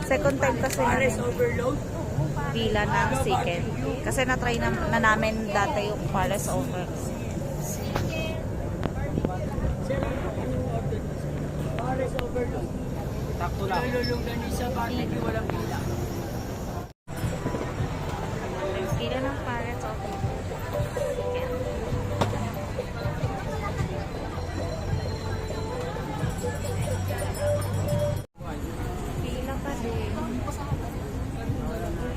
Second time kasi namin pila ng chicken. Kasi na-try na namin dati yung Pares over. Pares overload. Takto lang. Lulunggan isa barbecue walang pila. Pila ng Pares over. Chicken. Pila pa din.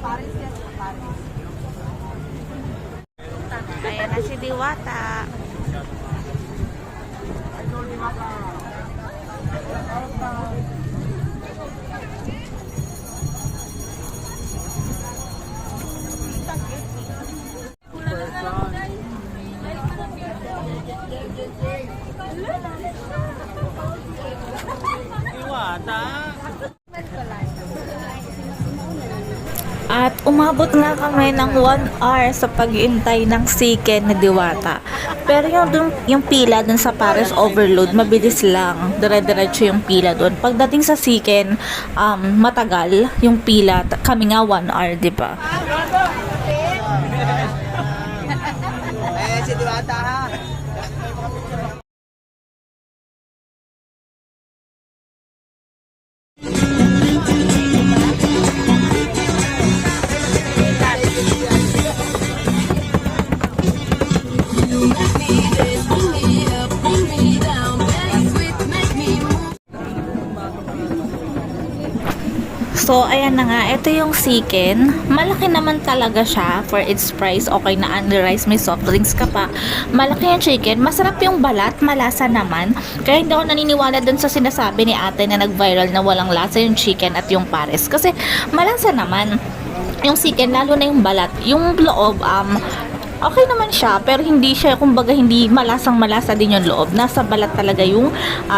Pares yan. Pares. Ayan na si Diwata. At umabot nga kami ng 1 hour sa pag-iintay ng chicken na Diwata. Pero yung pila dun sa Pares Overload, mabilis lang. Dire-diretso yung pila dun. Pagdating sa chicken, matagal yung pila. Kami nga 1 hour, di ba? Si Diwata ha. So, ayan na nga. Ito yung chicken. Malaki naman talaga siya for its price. Okay na under rice, may soft drinks ka pa. Malaki yung chicken. Masarap yung balat. Malasa naman. Kaya hindi ako naniniwala dun sa sinasabi ni ate na nag-viral na walang lasa yung chicken at yung Pares. Kasi malasa naman yung chicken, lalo na yung balat. Yung loob, okay naman siya, pero hindi siya, kumbaga, hindi malasang malasa din yung loob. Nasa balat talaga yung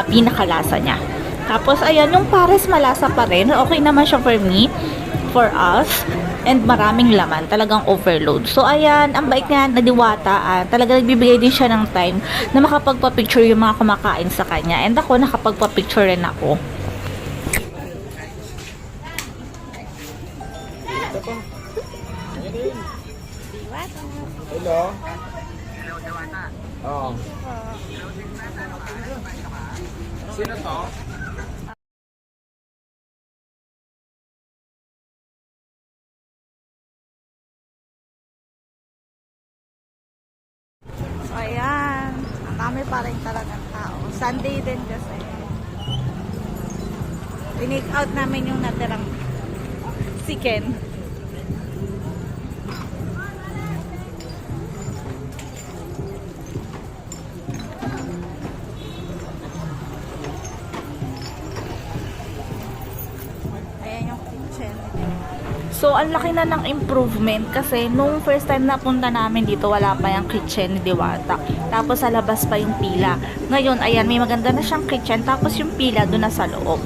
pinakalasa niya. Tapos, ayan, yung Pares malasa pa rin. Okay naman siya for me, for us, and maraming laman. Talagang overload. So, ayan, ang bait nga na Diwata. Talagang nagbibigay din siya ng time na makapagpa-picture yung mga kumakain sa kanya. And ako, nakapagpa-picture rin ako. Hello. Hello, Diwata. Oo. Sino to? So, ayan. Ang dami pa rin talagang tao. Sunday din kasi. Tinake out namin yung natirang chicken. So, ang laki na ng improvement kasi nung first time na punta namin dito, wala pa yung kitchen ni Diwata. Tapos, sa labas pa yung pila. Ngayon, ayan, may maganda na siyang kitchen. Tapos, yung pila doon na sa loob.